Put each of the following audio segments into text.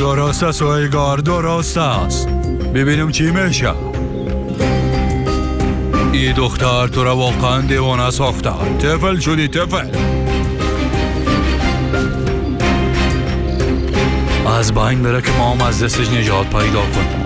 درست است سویگار، درست است. ببینیم چی میشه. این دختر تو را واقعا دیوانه ساخته. طفل شدی طفل. از بین بره که ما هم از دستش نجات پیدا کنیم.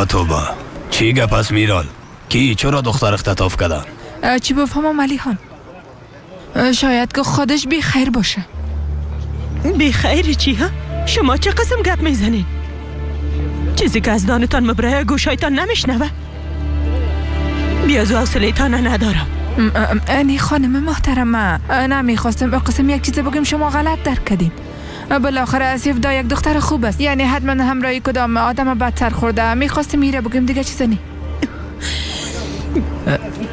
توبه چی گپ است میرال؟ کی چرا دختر اختطاف کردن؟ چی بفهمم علی خان؟ شاید که خودش بی خیر باشه. بی خیر چی ها؟ شما چه قسم گپ میزنین؟ چیزی که از دانتان مبرای گوشایتان نمیشنوه؟ بیازو حوصله‌تان ندارم. انی خانم محترمه، نمیخواستم قسم یک چیز بگم شما غلط درک کردین. بالاخره اسیفدا یک دختر خوب است، یعنی حتما همراهی کدام آدم بدتر خورده. میخواستم میره بگم دیگه چیزی نی.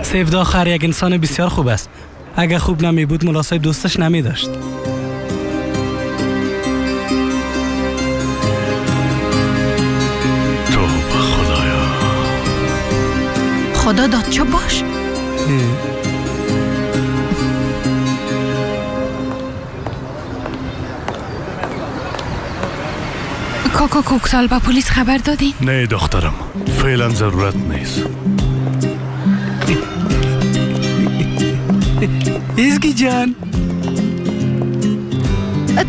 سیفدا خیر یک انسان بسیار خوب است. اگه خوب نمی بود ملاسای دوستش نمی داشت. تو به خدایا. خدا داد چه باش؟ کوکسال با پلیس خبر دادی؟ نه دخترم، فعلا ضرورت نیست. ایزگی جان،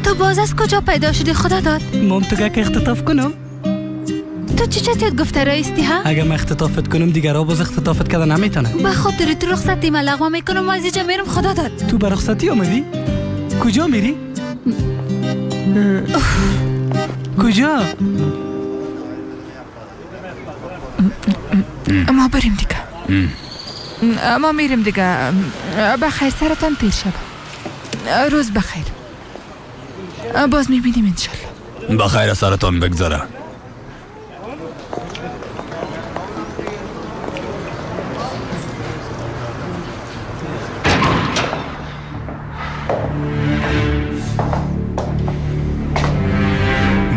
تو باز از کجا پیدا شدی خدا داد؟ مام تو که اختطاف کنم؟ تو چی چطور گفته رایستی ها؟ اگه من اختطافت کنم دیگر ها باز اختطافت کردن نمیتونه. به خاطر تو رخصتی من لغو میکنم و از اینجا میرم خدا داد. تو به رخصتی آمدی؟ کجا میری؟ کجا؟ ما بریم دیگه. ما میریم دیگه. بخیر سرتان پیر شب. روز بخیر. باز میبینیم انشالله. بخیر سرتان بگذره.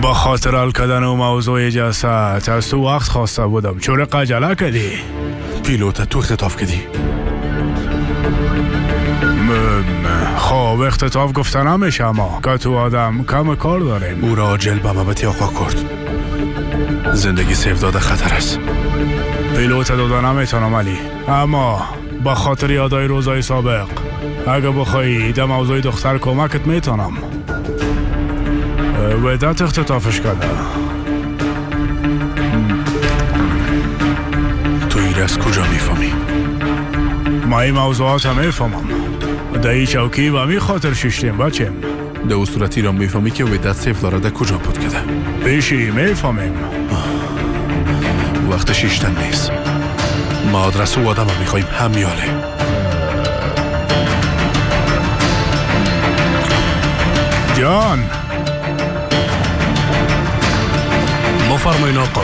با خاطر حل کردن و موضوع جسد از تو وقت خواسته بودم. چرا قجله کردی؟ پیلوت تو اختطاف کردی؟ خب اختطاف گفته نمیشه ما که تو آدم کم کار داریم. او را عاجل به مبتی آقا کرد. زندگی سیف داده خطر است. پیلوت داده نمیتونم علی، اما با خاطر یادای روزای سابق اگه بخوایی در موضوع دختر کمکت میتونم. ودت اختطافش کرده. تو این از کجا میفهمی؟ ما این موضوعات هم میفهمم. در این چوکی و می خاطر ششتیم بچیم. در او صورتی را میفهمی که ودت سیف لاره در کجا بود کده؟ پیشی میفهمیم. وقت شیشتن نیست. ما آدرس او آدم میخواییم همیاله. جان بفرمایین آقا.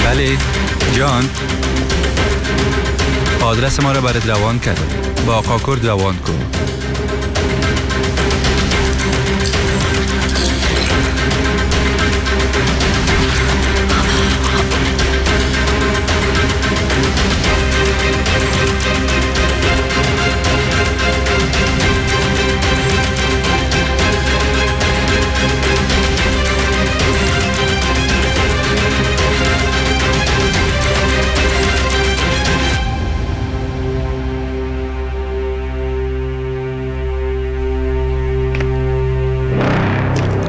بله جان، آدرس ما را برات روان کردم. با آقا کرد روان کن.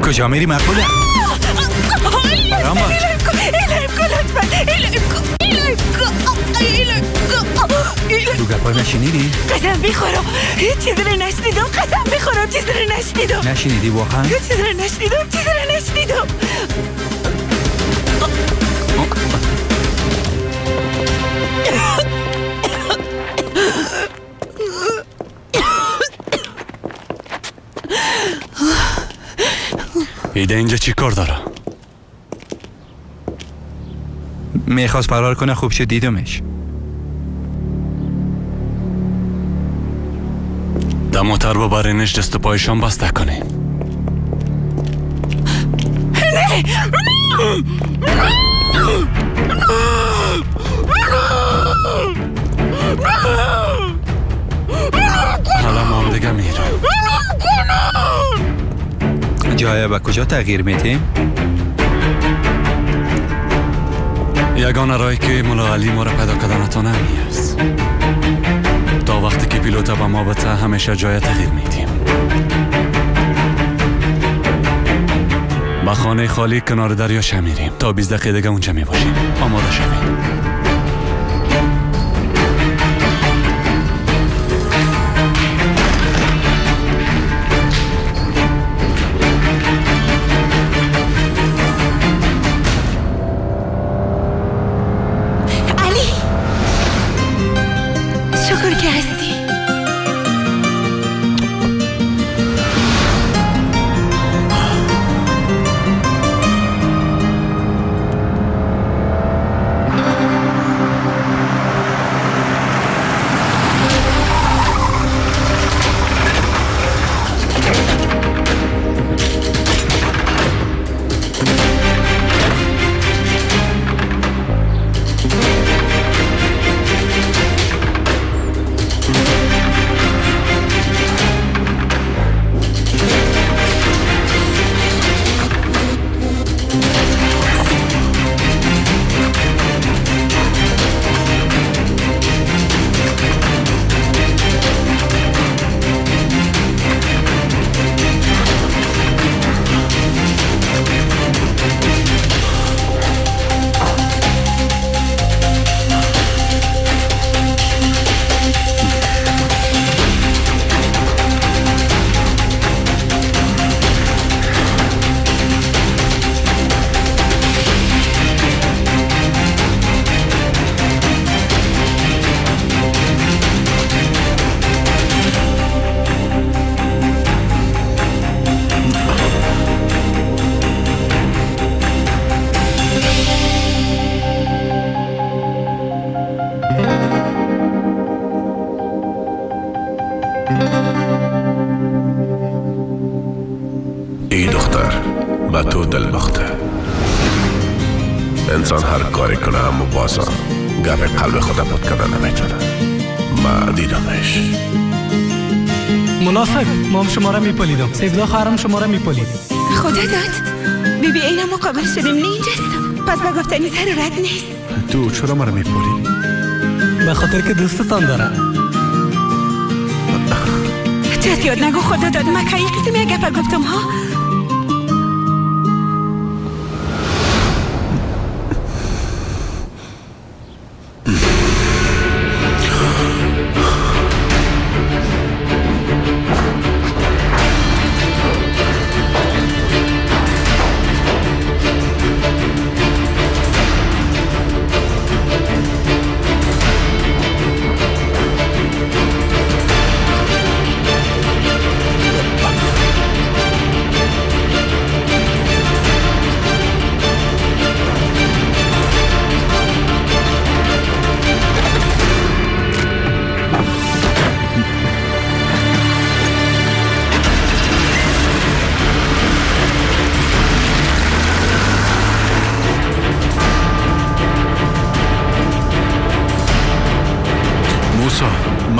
کجا میری مقبوله؟ برام باش. تو گپای نشنیدی؟ قسم بخورم چیزی رو نشنیدم. قسم بخورم چیزی رو نشنیدم. نشنیدی واقعا؟ چیزی رو نشنیدم. ایده اینجا چی کار داره؟ میخواست فرار کنه، خوب شد دیدمش. دموتر ببرینش، دست و پایشان بسته کنی. حالا ما هم دیگه میرم. جای به کجا تغییر میتیم؟ یگانه رای که مولا علی ما را پیدا کردنتون همی است. تا وقتی که پیلوتا به ما بته همیشه جای تغییر میتیم. با خانه خالی کنار دریا میریم. تا 20 دقیقه دیگه اونجا میباشیم. آماده شویم. ای دختر به تو دل باخته. انسان هر کاری کنه اما بازم گپ قلب خود پد کردن نمیتونه. ما دیدمش. مناسب ما هم شما را میپلیدم. سیفلا خواهرم شما را میپلید. خدا داد بیبی اینا مقابل شدیم نیجست. پس به گفتنی ضرورت نیست. تو چرا مرا میپلی؟ به خاطر که دوستتان داره. چت یاد نگو خدا داد من که یک قسم یک گپ گفتم ها.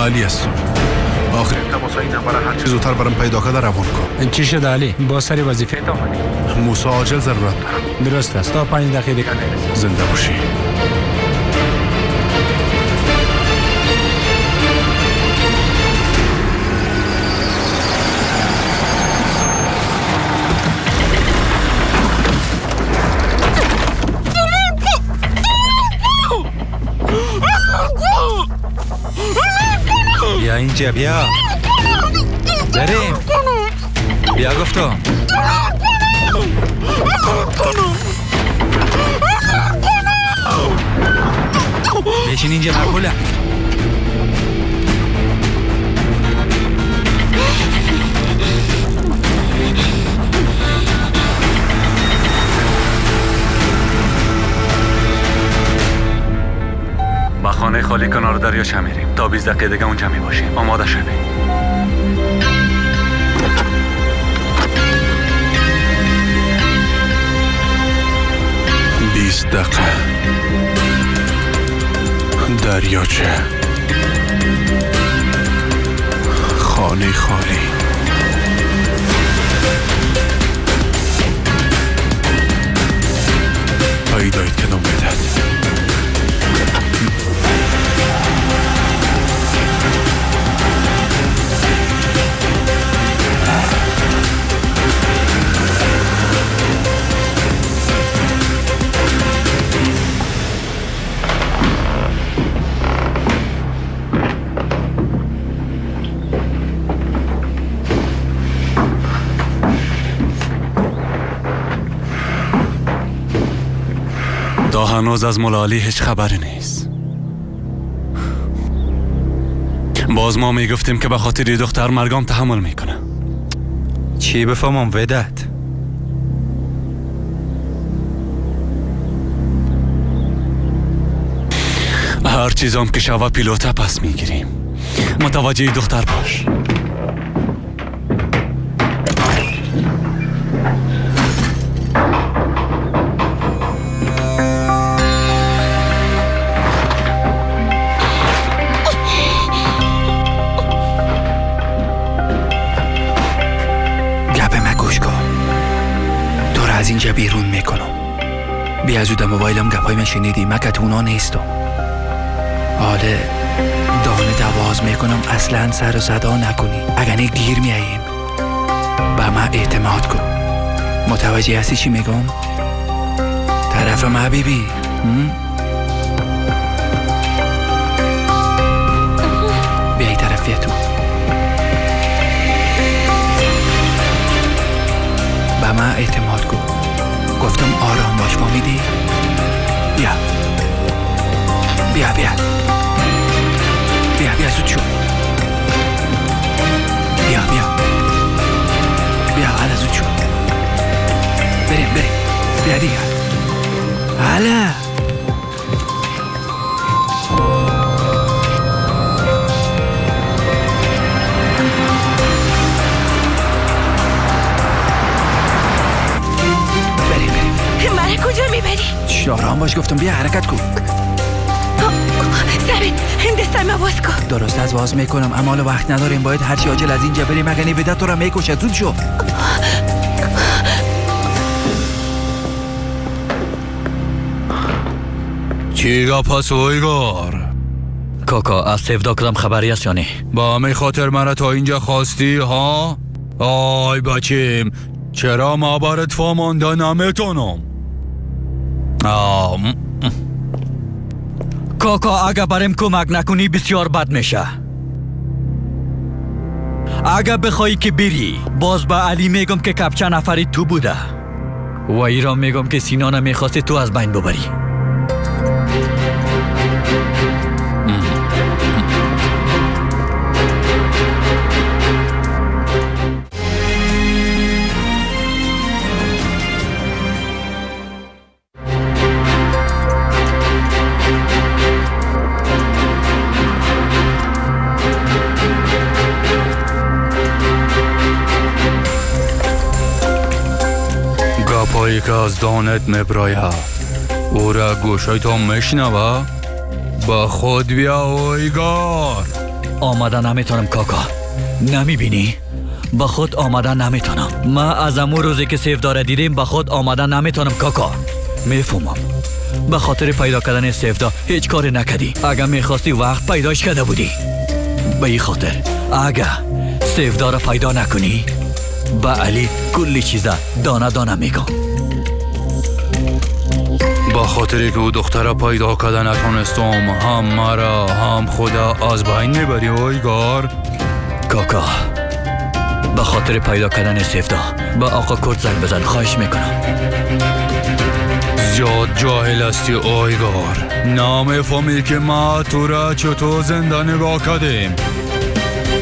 علی هستم. آخر تماسایی نفره هر چیز زودتر برام پیدا کرده روان کن. چی شد علی؟ با سری وظیفه تا آمدی؟ موسی عاجل ضرورت دارم. درست است. تا 5 دقیقه دیگر نرسید. زنده باشی. بیا اینجا بیا بریم بیا گفتم بشین اینجا مقبوله با خانه خالی کنار دریاچه میریم تا 20 دقیقه دیگه اونجا می باشیم. آماده شویم. 20 دقیقه دریاچه خانه خالی پیدایید کدام بدد تا هنوز از ملالی هیچ خبری نیست. باز ما میگفتیم که به خاطر دختر مرگام تحمل میکنه. چی بفهمم ودت؟ هر چیزام که شوه پیلوته پس میگیریم. متوجه دختر باش. از اینجا بیرون میکنم. بیا زود موبایلم گپای من شنیدی. من که تونا نیستم. حالا دانه دواز میکنم اصلا سر و صدا نکنی. اگر نه گیر میاییم. به من اعتماد کن. متوجه هستی چی میگم؟ طرف من حبیبی. بیایی طرفی تو. به من اعتماد کن. گفتم آرام باش فهمیدی؟ بیا بیا بیا بیا بیا زود شو بیا بیا بیا حالا زود شو بریم بیا دیگه حالا آرام باش گفتم بیا حرکت کن. سبین دستای ما باز کن. درست از باز میکنم اما حالا وقت نداریم باید هرچی عاجل از اینجا بریم اگه نیویده تو را میکشه. زود شو. چیگا پس اویگار کاکا از سیفدا کدام خبری است یا نه؟ با همه خاطر مرا تا اینجا خواستی ها؟ آی بچیم چرا ما برات فهمانده نمیتونم؟ کاکا اگه بریم کمک نکنی بسیار بد میشه. اگه بخوایی که بری باز به علی میگم که کپچه نفری تو بوده و ایران میگم که سینانه میخواستی تو از بین ببری. گپایی که از دانت مبراید او را گوشای تو میشنوه؟ با خود بیا اویگار. آمده نمیتونم کاکا، نمیبینی؟ با خود آمده نمیتونم. ما از امو روزی که سیفدار دیدیم با خود آمده نمیتونم کاکا. میفهمم به خاطر پیدا کردن سیفدا هیچ کاری نکردی. اگه میخواستی وقت پیداش کرده بودی. به این خاطر اگه سیفدا را پیدا نکنی با علی کلی چیزا دانه دانه میگم. با خاطری که او دختر را پیدا کرده نتونستم هم مرا هم خدا از بین میبری اویگار. کاکا به خاطر پیدا کردن سیفدا با آقا کرد زنگ بزن خواهش میکنم. زیاد جاهل هستی اویگار، نمیفهمی که ما تو را چطور زنده نگاه کردیم.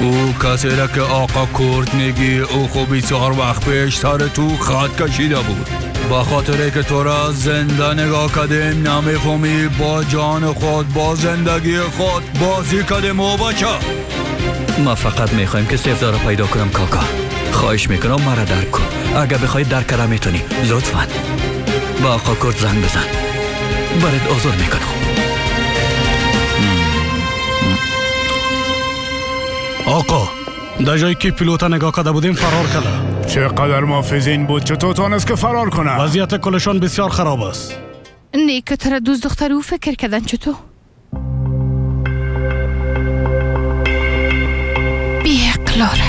او کسی را که آقا کرد میگی او خوب بسیار وقت پیش سر تو خط کشیده بود. با خاطر که تو را زنده نگاه کردیم نمیفهمی با جان خود با زندگی خود بازی کردیم او بچه. ما فقط میخوایم که سیفدا را پیدا کنم کاکا. خواهش میکنم مرا درک کن. اگه بخوای درک کنم میتونی لطفاً با آقا کرد زنگ بزن. برات عذر میکنم. آقا در جایی که پیلوتا نگاه کرده بودیم فرار کرده. چقدر محافظین بود چطور تانست که فرار کنه؟ وضعیت کلشان بسیار خراب است. نه که ترا دوست دختر او فکر کردن چطور؟ بی اقلاره.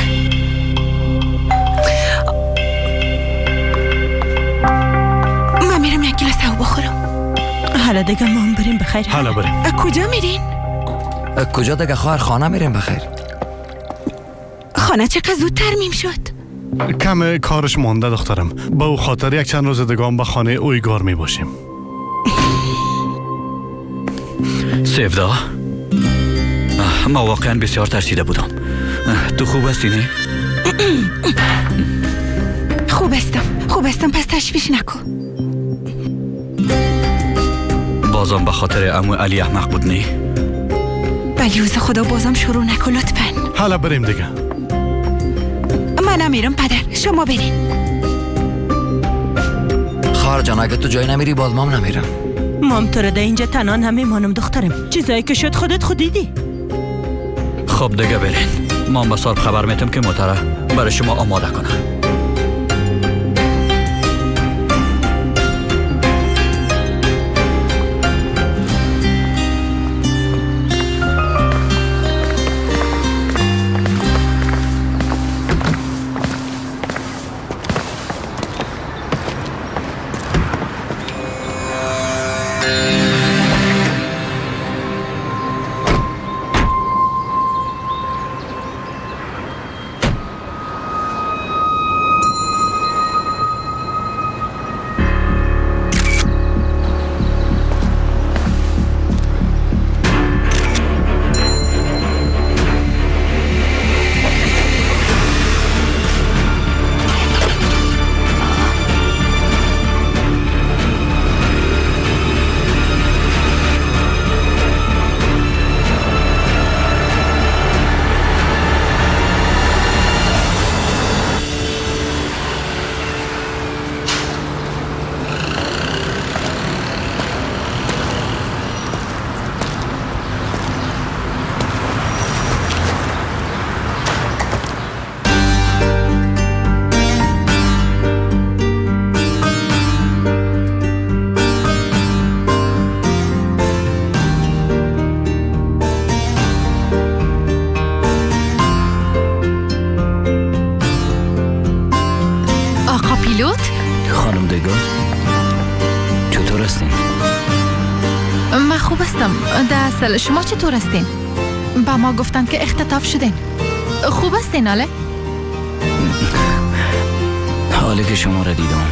من میرم یک گلاس آب بخورم. حالا دیگه ما هم بریم بخیر. حالا بریم. کجا میرین؟ کجا دیگه خواهر خانه میریم بخیر. خانه چقدر زود ترمیم شد. کم کارش مونده دخترم. با او خاطر یک چند روز دیگه هم به خانه اویگار می باشیم. سیفدا ما واقعا بسیار ترسیده بودم. تو خوب هستی نه؟ خوب استم پس تشویش نکن. بازم به خاطر عمو علی احمق بود نه؟ ولی روز خدا بازم شروع نکن لطفاً. حالا بریم دیگه. من نمیرم پدر، شما برین. خواهر جان اگه تو جایی نمیری باز مام نمیرم. مام تو رو ده اینجا تنها نمیمانم دخترم. چیزایی که شد خود دیدی. خب دیگه برین. ما به صاحب خبر میتم که موتره برای شما آماده کنه. خانم دیگو چطور هستین؟ من خوب هستم. در اصل شما چطور هستین؟ با ما گفتن که اختطاف شدین. خوب هستین آله؟ حالی که شما را دیدم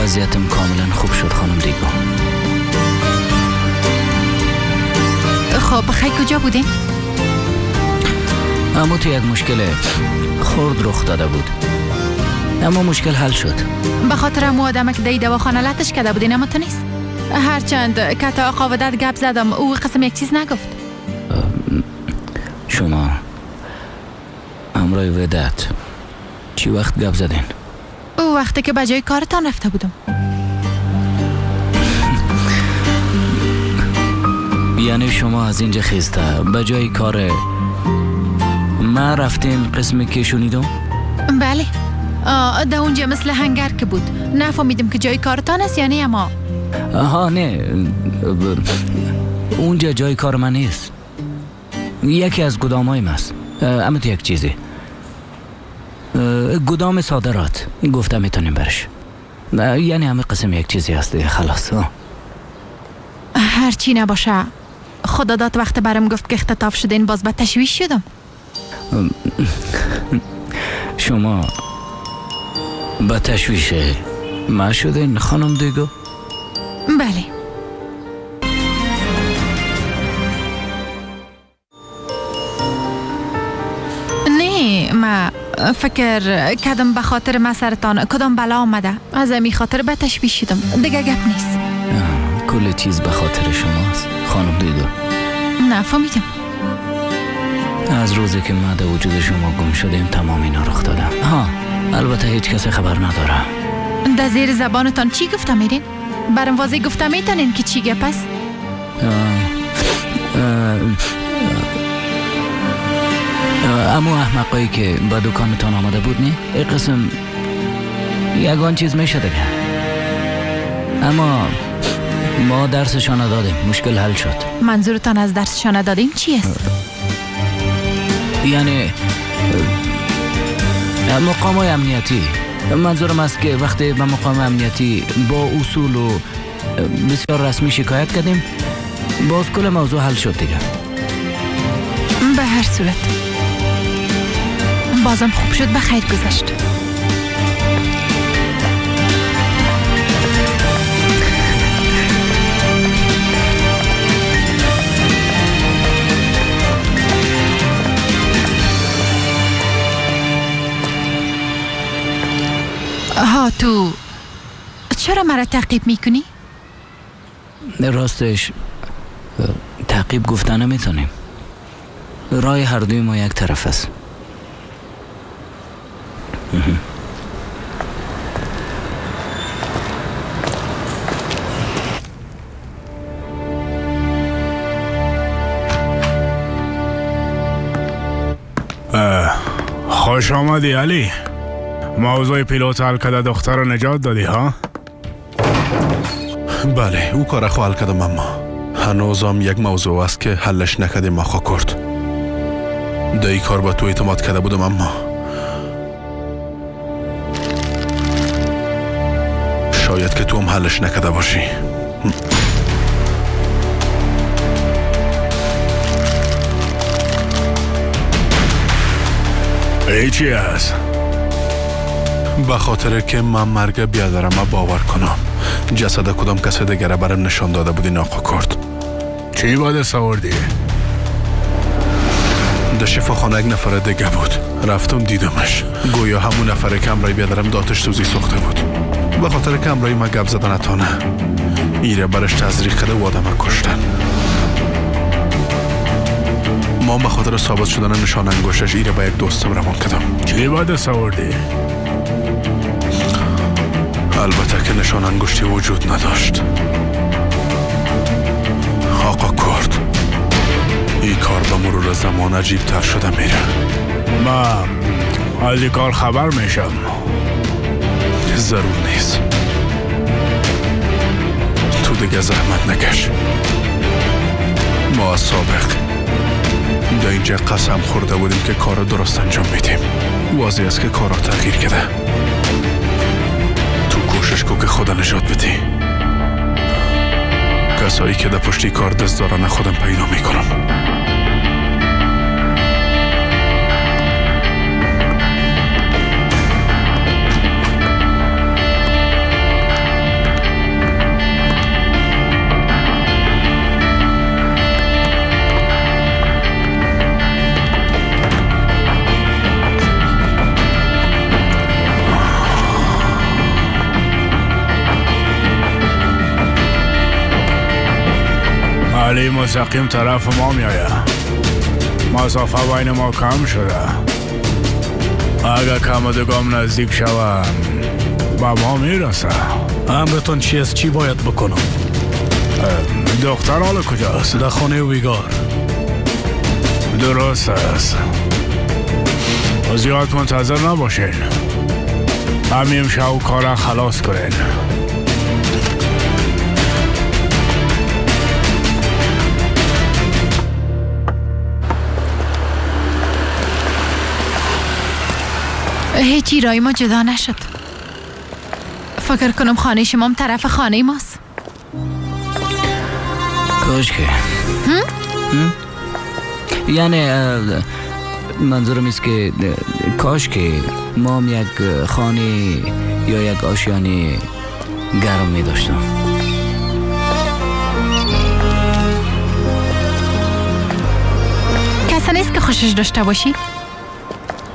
وضعیتم کاملا خوب شد خانم دیگو. خب خیلی کجا بودین؟ اما تو یک مشکل خرد رخ داده بود، اما مشکل حل شد. به خاطر امو آدمه که دی دواخانه لطش کرده بودین اما تو نیست. هرچند که تا آقا ودت گپ زدم او قسم یک چیز نگفت. شما امرای ودت چی وقت گپ زدین؟ او وقتی که بجای کارتان رفته بودم. یعنی شما از اینجا خیسته بجای کار ما رفتین قسمی که شنیدم؟ بله. ده اونجا مثل هنگر که بود. نفهمیدم که جای کارتان است یعنی اما. آها نه، اونجا جای کار من نیست. یکی از گدامای ماست. اما تو یک چیزی گدام صادرات گفته میتونیم برش. یعنی همه قسم یک چیزی هست خلاص. هرچی نباشه خدا داد وقت برم گفت که اختطاف شدین باز به تشویش شدم. شما به تشویش ما شدین خانم دیگو؟ بله. نه ما فکر کدام به خاطر ما سرطان کدام بلا آمده از امی خاطر به تشویش شدم. دیگه گپ نیست. کل چیز به خاطر شماست خانم دیگو. نه فهمیدم. از روزی که ما در وجود شما گم شدیم تمام اینا رخ دادم. ها البته هیچ کسی خبر نداره. در زیر زبانتان چی گفته میرین؟ برام واضح گفته میتونین که چی گپ است؟ اما احمقایی که با دکانتان آمده بود نه؟ این قسم یگان چیز میشه دیگه. اما ما درسشان دادیم، مشکل حل شد. منظورتان از درسشان دادیم چی است؟ یعنی مقامای امنیتی. منظورم است که وقتی به مقام امنیتی با اصول و بسیار رسمی شکایت کردیم باز کل موضوع حل شد دیگه. به هر صورت بازم خوب شد، به خیر گذشت. ها تو چرا مرا تعقیب میکنی؟ راستش تعقیب گفتن نمیتونیم. راه هر دوی ما یک طرف است. خوش آمدی علی. موضوع پیلوت حل کرده دختر رو نجات دادی ها؟ بله او کار خو حل کردم اما هنوزم یک موضوع است که حلش نکردیم آقا کرد. در این کار با تو اعتماد کرده بودم اما شاید که تو هم حلش نکرده باشی. چی هست؟ به خاطر که من مرگ بیادرم باور کنم جسد کدام کسی دیگره برم نشان داده بودین آقا کرد. چی باید سوردی؟ در شفاخانه یک نفر دیگه بود. رفتم دیدمش. گویا همون نفره که امرای بیادرم داتش سوزی ساخته بود. به خاطر که امرای ما گپ زدن نتانه ایره برش تزریق کرده و آدم کشتن. ما به خاطر ثابت شدن نشان انگشتش ایره با یک دوستم روان کردم. چی باید سوردی؟ البته که نشان انگشتی وجود نداشت. آقا کرد این کار به مرور زمان عجیب تر شده میره. من از این کار خبر میشم. ضرور نیست. تو دیگه زحمت نکش. ما از سابق در اینجا قسم خورده بودیم که کار درست انجام میدیم. واضح است که کارا تغییر کرده. خدا نجات بدی. کسایی که در پشتی کار دست دارن خودم پیدا میکنم. علی مستقیم طرف ما میایه. مسافه بین ما کم شده. اگر کمدگام نزدیک شوم با ما میرسه. امرتون چیست؟ چی باید بکنم؟ دختر حال کجاست؟ در خانه ویگار. درست است. زیاد منتظر نباشین. همین شو کار خلاص کنین. هیچی رای ما جدا نشد. فکر کنم خانه شما هم طرف خانه ماست. کاش که یعنی منظورم است که کاش که ما هم یک خانه یا یک آشیانه گرم می داشتم. کسی نیست که خوشش داشته باشی؟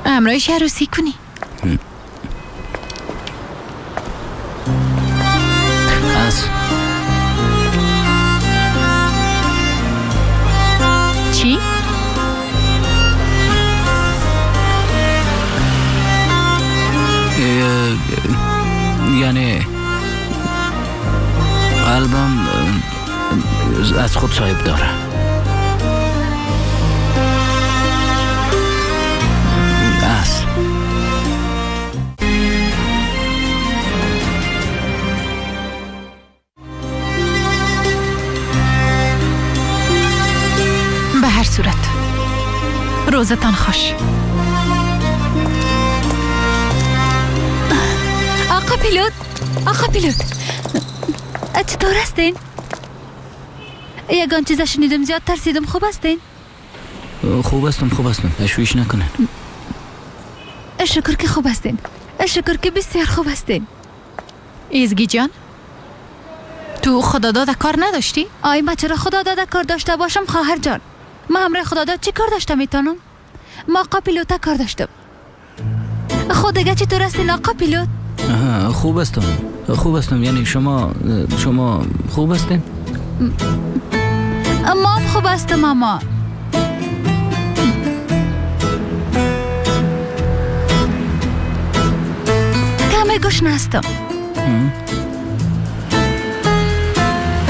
امرایش عروسی کنی. چی؟ یعنی قلبم از خود صاحب داره. به هر صورت روزتان خوش. آقا پیلوت چطور هستین؟ یگان چیزا شنیدم زیاد ترسیدم. خوب هستین؟ خوب هستم اشویش نکنن. شکر که خوب هستین. شکر که بسیار خوب هستین. ایزگی جان تو خدا داده کار نداشتی؟ آی ما چرا خدا داده کار داشته باشم خواهر جان؟ ما همراه خدا داد چی کار داشته میتونم؟ ما آقا پیلوتا کار داشتم. خود دیگه چطور هستین آقا پیلوت؟ خوب هستم. یعنی شما خوب هستین؟ ما هم خوب هستم ماما. کمی گوش نستم.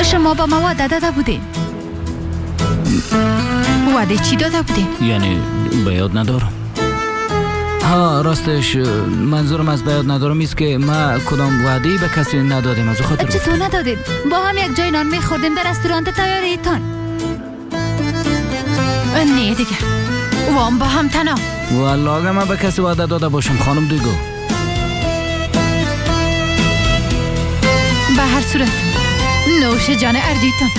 شما با ما وعده داده بودین. وعده چی داده بودین؟ یعنی به یاد ندارم. ها راستش منظورم از به یاد ندارم است که ما کدام وعده‌ای به کسی ندادیم. از خاطر چطور ندادین؟ با هم یک جای نان میخوردیم در رستوران تیاریتان. نه دیگه وام با هم تنها. والله اگه من به کسی وعده داده باشم خانم دیگو. به هر صورت نوش جان اردیتان.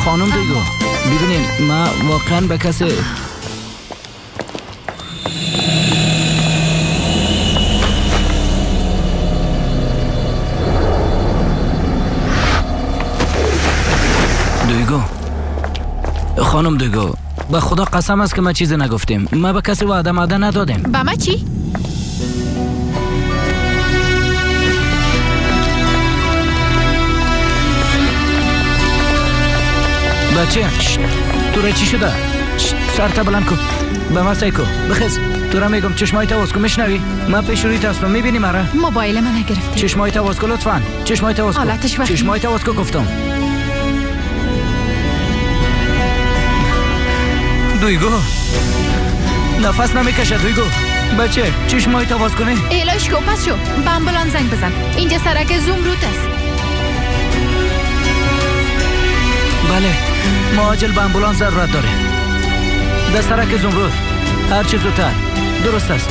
خانم دیگو ببینین ما واقعا به کسی خانم دیگو به خدا قسم است که ما چیزی نگفتیم. ما به کسی وعده ندادیم. با ما چی؟ بچه تو را چی شده؟ سرتا بلند کن. به ما سعی کن بخیز. تو را میگم چشمایت باز کن. میشنوی؟ من پیش رویت هستم. میبینی مرا؟ موبایل من نگرفتی. چشمایت باز کن لطفاً. چشمایت باز کن. چشمایت باز کن گفتم. دویگو نفس نمیکشه. دویگو بچه چشمایت باز کنی. ایلاش کو پس شو. به امبولانس زنگ بزن. اینجا سرک زمرد است. بله ما عاجل به امبولانس ضرورت داره. در سرک زمرد هر چه زودتر. درست است.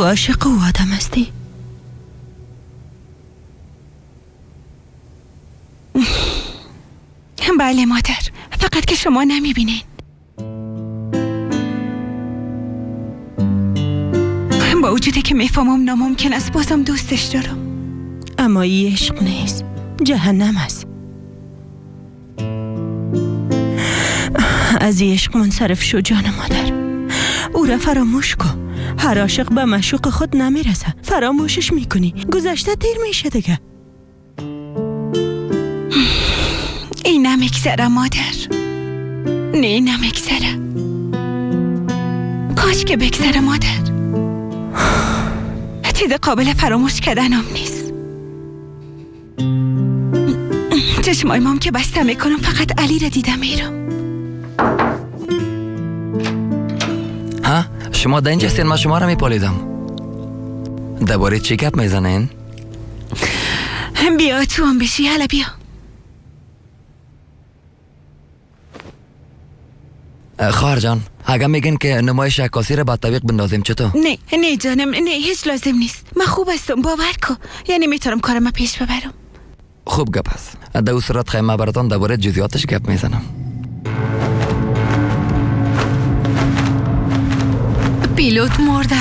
عاشق او آدم هستی؟ بله مادر، فقط که شما نمیبینین. با وجودی که میفهمم ناممکن است، بازم دوستش دارم. اما این عشق نیست، جهنم است. از این عشق منصرف شو جان مادر. او را فراموش کن. هر عاشق به معشوق خود نمیرسه. فراموشش میکنی، گذشته دیر میشه دیگه. این نمیگذره مادر، نه نمیگذره. کاش که بگذره مادر. چیز قابل فراموش کردنم نیست. چشمایمم که بسته میکنم، فقط علی را دیدم میرم. ها؟ شما در اینجا هستین؟ ما شما را میپالیدم. درباره چی گپ میزنین؟ بیا تو هم بشی، حالا بیا. خواهر جان، اگه میگین که نمایش عکاسی را با طبیق بندازیم چطور؟ نه جانم، نه هیچ لازم نیست. من خوب هستم، باور کن. یعنی میتونم کارم پیش ببرم. خوب گپ است. در اون صورت خیلی براتون درباره جزئیاتش گپ میزنم. پیلوت مرده.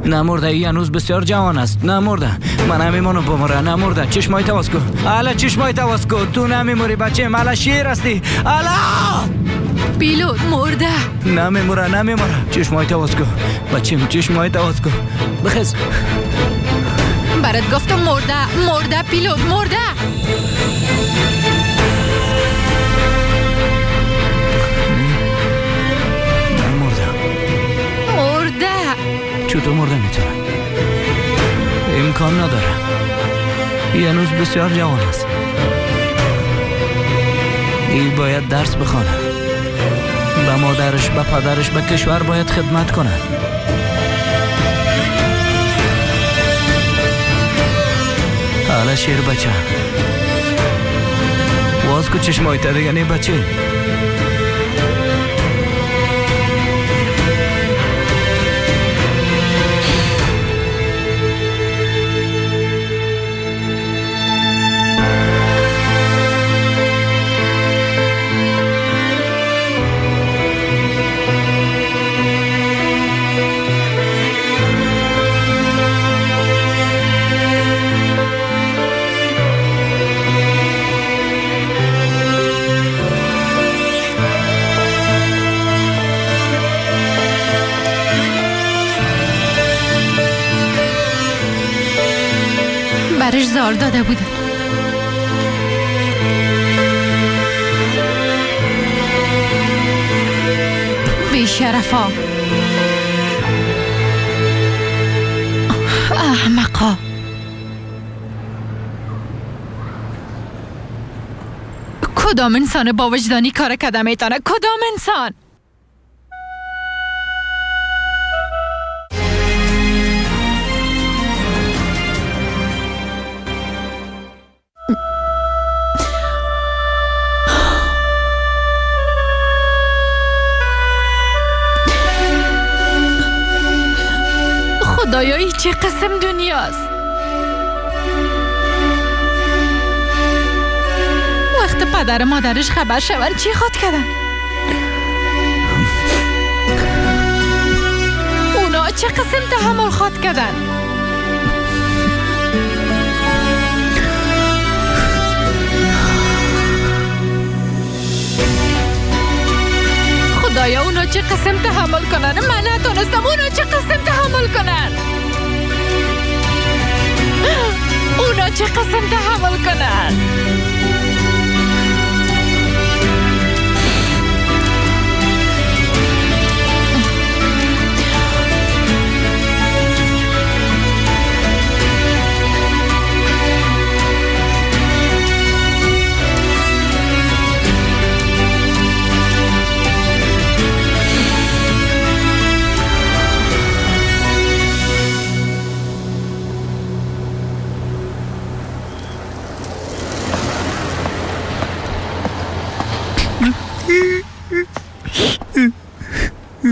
نمرده. ای هنوز بسیار جوان است. نمرده. من نمیمونم بمره. نمرده. چشمای تواس کن. الا چشمای تواس کن. تو نمیموری بچه. الا شیر هستی. الا پیلوت مرده. نمیموره. چشمای تواس کن. بچه چشمای تواس کن. بخیز. برات گفتم مرده پیلوت مرده. چطور مرده میتونه؟ امکان نداره. ای هنوز بسیار جوان است. ای باید درس بخونه. به مادرش، به پدرش، به کشور باید خدمت کنه. حالا شیر بچه واز کو چشمای تا دیگه. نه بچه برش زار داده بودم. بیشرفا، احمقا. کدام انسان با وجدانی کار کرده میتونه؟ کدام انسان؟ خدایایی چه قسم دنیاست. وقت پدر مادرش خبر شون چی خود کردن؟ اونا چه قسم تحمل خود کردن؟ خدایا اونا چه قسم تحمل کنن؟ من نتونستم. اونا چه قسم تحمل کنن؟ اونا چه قسم تحمل کنن؟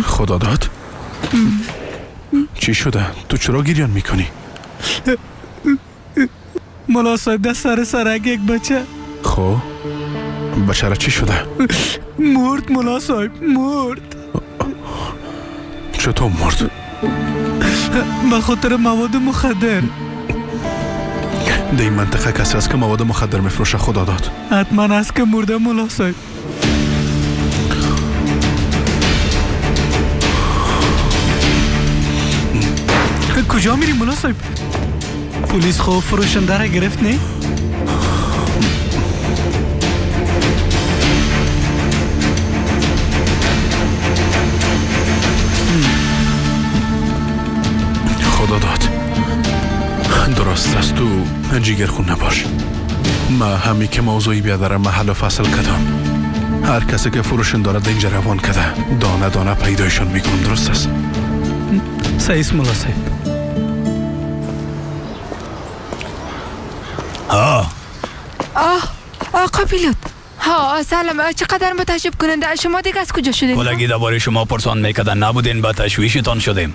خدا داد؟ چی شده؟ تو چرا گریان میکنی؟ ملا صاحب در سر سرک یک بچه. خب بچه را چی شده؟ مرد ملا صاحب، مرد. چطور مرد؟ به خاطر مواد مخدر. در این منطقه کسی هست که مواد مخدر میفروشه؟ خدا داد. حتما هست که مرده ملا صاحب. کجا میری ملا صاحب؟ پلیس خوب فروشنده را گرفت نه؟ خدا داد. درست است، تو جیگرخون نباش. ما همی که موضوعی بیادرم محل فصل کدم. هر کسی که فروشن دارد اینجا روان کده دانه دانه پیدایشون میکنم. درست است؟ سعیس ملا صاحب. آقا پیلوت. سلام، چقدر متعجب کننده. شما دیگه از کجا شدین؟ کلگی درباره شما پرسان میکردن، نبودین، با تشویشتان شدیم.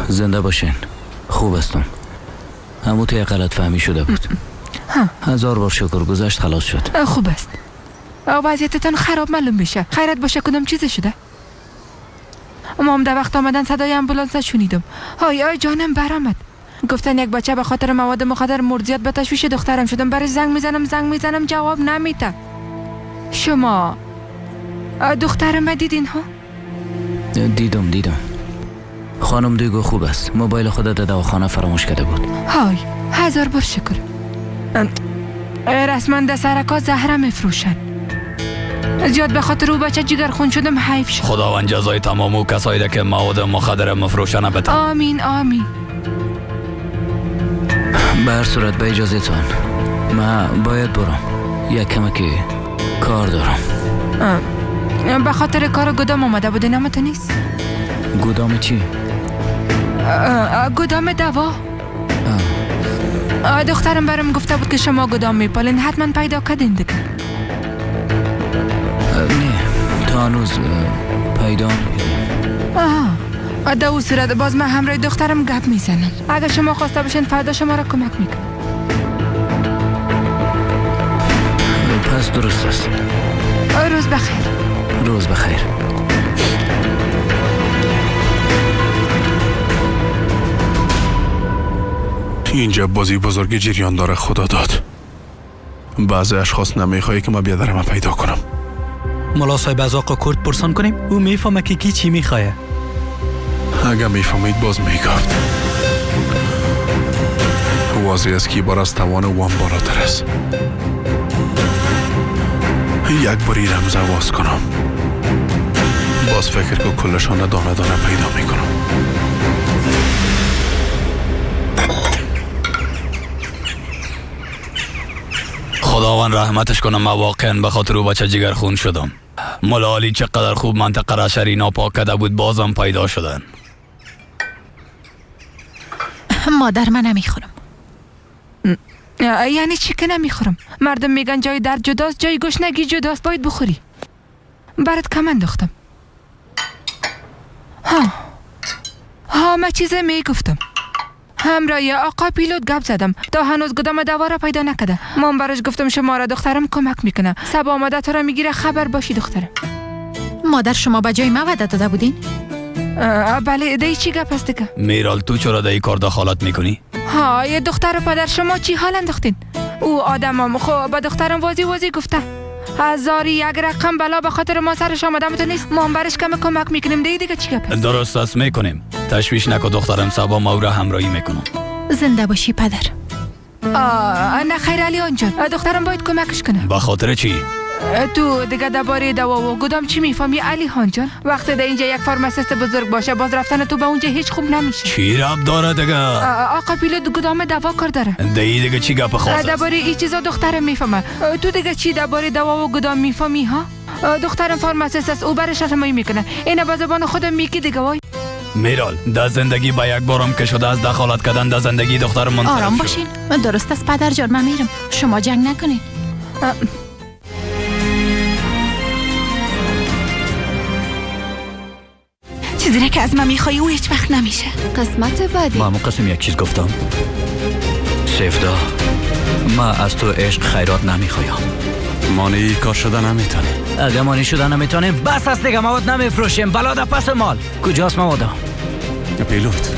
زنده باشین. خوب هستم. همون توی غلط فهمی شده بود. 1000 بار شکر، گذشت، خلاص شد. خوب است. وضعیتتان خراب معلوم میشه. خیرت باشه کدام چیز شده؟ ما هم در وقت آمدن صدای امبولانس شنیدم. های جانم برآمد. گفتن یک بچه به خاطر مواد مخدر مرد. زیاد به تشویش دخترم شدم. برای زنگ میزنم جواب نمیده. شما دخترم دیدین ها؟ دیدم. خانم دیگو خوب است. موبایل خودت در دواخانه فراموش کرده بود. های 1000 بار شکر. رسما در سرکا زهره میفروشن. زیاد به خاطر او بچه جگر خون شدم. حیف شد. خداوند جزای تمام او کسایی که مواد مخدر مفروشن بده. آمین. به هر صورت به اجازه تان من باید برم. یک کمکی کار دارم. به خاطر کار گدام آمده بوده نمتو نیست؟ گدام چی؟ گدام دوا. دخترم برام گفته بود که شما گدام میپالین. حتما پیدا کردین دیگه. نه تا هنوز پیدا نکردیم. در او صورت باز من همراه دخترم گپ میزنم. اگر شما خواسته باشین فردا شما را کمک میکنم. پس درست است. روز بخیر. روز بخیر. اینجا بازی بزرگ جریان داره. خدا داد. بعضی اشخاص نمیخوایی که ما بیادرم پیدا کنم. ملا صاحب از آقا کرد پرسان کنیم؟ او میفهمه که کی چی میخواه. اگه میفهمید باز میگفت. واضح است که بار از توان وام بالاتر است. یک باری رمز آواز کنم. باز فکر که کلشان دانه دانه پیدا میکنم. خداوند رحمتش کنم. من واقعا به خاطر او بچه جگر خون شدم. ملا علی چقدر خوب منطقه را شری ناپاک کرده بود، بازم پیدا شدن. مادر من نمیخورم. یعنی چی که نمیخورم؟ مردم میگن جای درد جداست، جای گشنگی جداست، باید بخوری. برات کم انداختم. من چیزه میگفتم. همراه آقا پیلوت گپ زدم. تا هنوز گدام دوا را پیدا نکده. من براش گفتم شما را دخترم کمک میکنه. سب آمده تو را میگیره. خبر باشی دخترم. مادر شما به جای من وعده داده بودین؟ بله. دی چی گپ است دیگه؟ میرال تو چرا در این کار دخالت میکنی؟ یه دختر و پدر شما چی حال انداختین؟ او آدمم خب به دخترم واضی گفته 1000 یک رقم بلا به خاطر ما سرش آمدم نیست. ما هم برش کمک میکنیم. دیگه چی گپ است؟ درست است، میکنیم. تشویش نکن دخترم. صبا ما را همراهی میکنم. زنده باشی پدر. نه خیر علی آنجان. دخترم باید کمکش کنه. به خاطر چی؟ تو دیگه درباره دوا و گدام چی میفهمی علی خان جان؟ وقتی در اینجا یک فارماسیست بزرگ باشه باز رفتن تو به اونجا هیچ خوب نمیشه. چی ربط داره دیگه؟ آقا پیلوت گدام دوا کار داره. دیگه چی گپ خاص است؟ درباره این چیزا دخترم میفهمه. تو دیگه چی درباره دوا و گدام میفهمی ها؟ دخترم فارماسیست است. او برش رسمایی میکنه. اینا به زبان خودم میگی دیگه. وای میرال در زندگی با یک بارم که شده از دخالت کردن در زندگی دخترم منصرف شد. آرام باشین. درست است پدر جان. من میرم. شما جنگ نکنین. چیزی که از من میخوای او هیچ وقت نمیشه. قسمت بعدی. ما قسم یک چیز گفتم سفدا، ما از تو عشق خیرات نمیخوایم. مانعی کار شده نمیتونی. اگه مانی شده نمیتونیم بس است دیگه، مواد نمیفروشیم. بلاده پس مال کجاست مواد؟ پیلوت